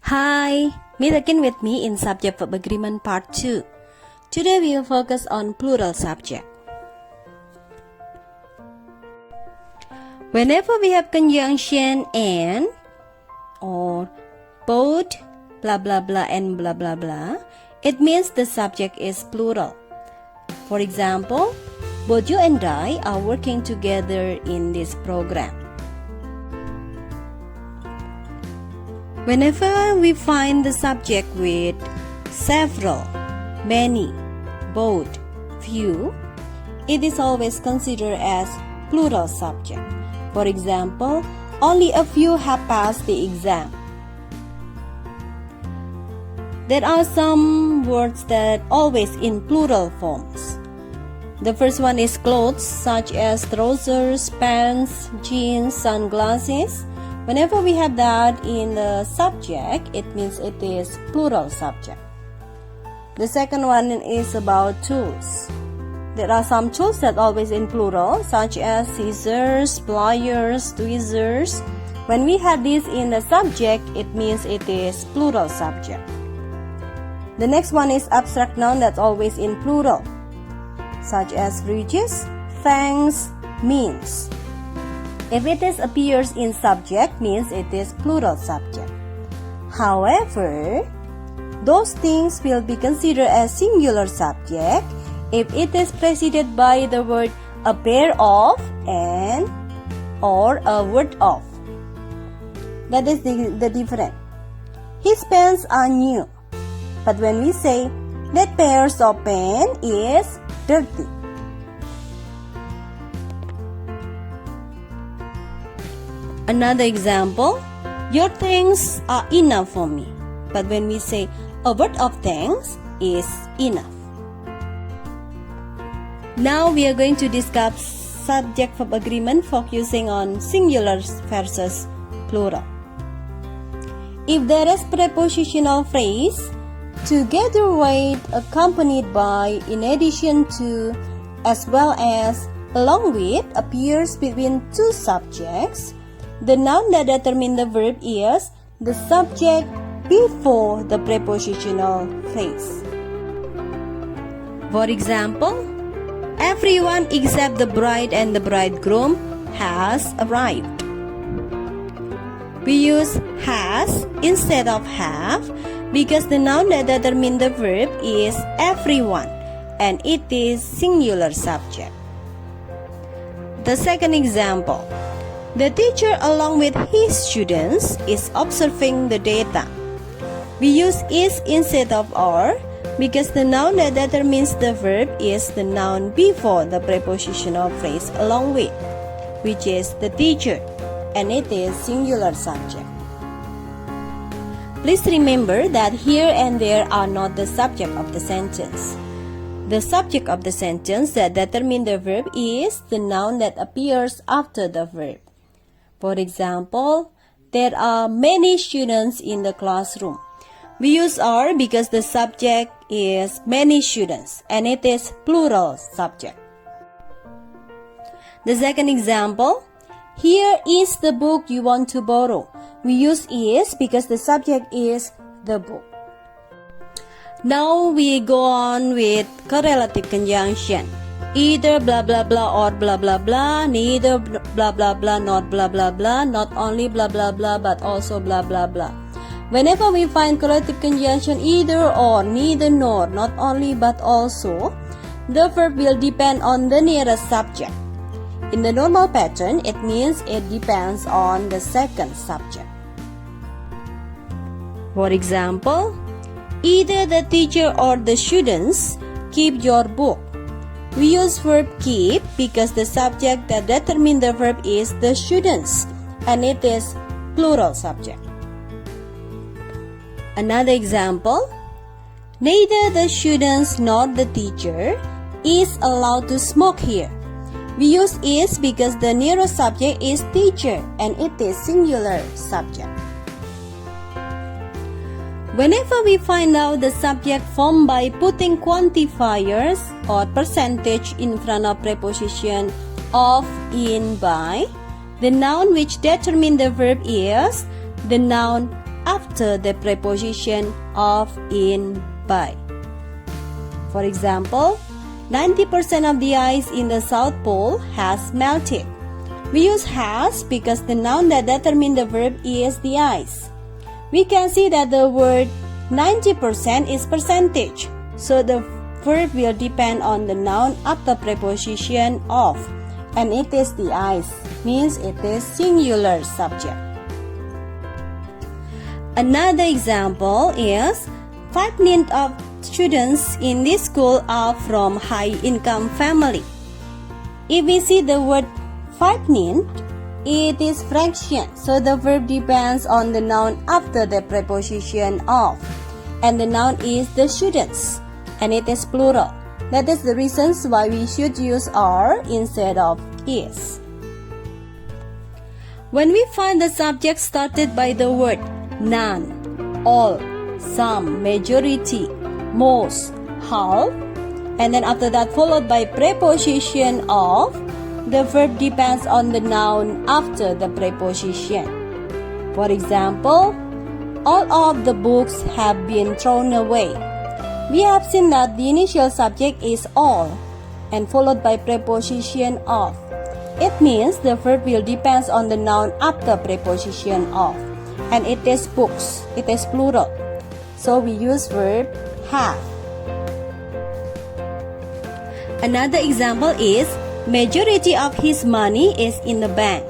Hi, meet again with me in Subject Verb Agreement Part 2. Today we will focus on plural subject. Whenever we have conjunction and or both blah blah blah and blah blah blah, it means the subject is plural. For example, both you and I are working together in this program. Whenever we find the subject with several, many, both, few, it is always considered as plural subject. For example, only a few have passed the exam. There are some words that always in plural forms. The first one is clothes, such as trousers, pants, jeans, sunglasses. Whenever we have that in the subject, it means it is plural subject. The second one is about tools. There are some tools that always in plural, such as scissors, pliers, tweezers. When we have this in the subject, it means it is plural subject. The next one is abstract noun that's always in plural, such as fridges, thanks, means. If it appears in subject, means it is plural subject. However, those things will be considered as singular subject if it is preceded by the word a pair of and or a word of. That is the difference. His pants are new. But when we say that pairs of pants is dirty. Another example, your thanks are enough for me. But when we say a word of thanks is enough. Now we are going to discuss subject verb agreement focusing on singular versus plural. If there is prepositional phrase together with, accompanied by, in addition to, as well as, along with appears between two subjects, the noun that determines the verb is the subject before the prepositional phrase. For example, everyone except the bride and the bridegroom has arrived. We use has instead of have because the noun that determines the verb is everyone and it is singular subject. The second example, the teacher along with his students is observing the data. We use is instead of are because the noun that determines the verb is the noun before the prepositional phrase along with, which is the teacher, and it is singular subject. Please remember that here and there are not the subject of the sentence. The subject of the sentence that determines the verb is the noun that appears after the verb. For example, there are many students in the classroom. We use are because the subject is many students and it is plural subject. The second example, here is the book you want to borrow. We use is because the subject is the book. Now we go on with correlative conjunction. Either blah blah blah or blah blah blah, neither blah blah blah, not blah blah blah, not only blah blah blah but also blah blah blah. Whenever we find correlative conjunction either or, neither nor, not only but also, the verb will depend on the nearest subject. In the normal pattern, it means it depends on the second subject. For example, either the teacher or the students keep your book. We use verb keep because the subject that determines the verb is the students and it is plural subject. Another example, neither the students nor the teacher is allowed to smoke here. We use is because the nearest subject is teacher and it is singular subject. Whenever we find out the subject formed by putting quantifiers or percentage in front of preposition of, in, by, the noun which determines the verb is the noun after the preposition of, in, by. For example, 90% of the ice in the South Pole has melted. We use has because the noun that determines the verb is the ice. We can see that the word 90% is percentage, so the verb will depend on the noun after preposition of, and it is the ice, means it is singular subject. Another example is 5% of students in this school are from high-income family. If we see the word 5%, it is fraction, so the verb depends on the noun after the preposition of, and the noun is the students, and it is plural. That is the reasons why we should use are instead of is. When we find the subject started by the word none, all, some, majority, most, half, and then after that followed by preposition of, the verb depends on the noun after the preposition. For example, all of the books have been thrown away. We have seen that the initial subject is all and followed by preposition of. It means the verb will depend on the noun after preposition of, and it is books, it is plural. So we use verb have. Another example is majority of his money is in the bank.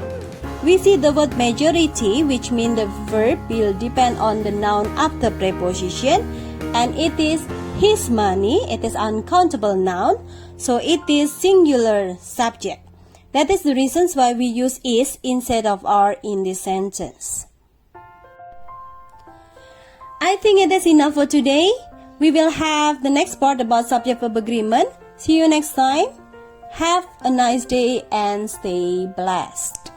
We see the word majority, which means the verb will depend on the noun after preposition, and it is his money, it is uncountable noun, so it is singular subject. That is the reasons why we use is instead of are in this sentence. I think it is enough for today. We will have the next part about subject-verb agreement. See you next time. Have a nice day and stay blessed.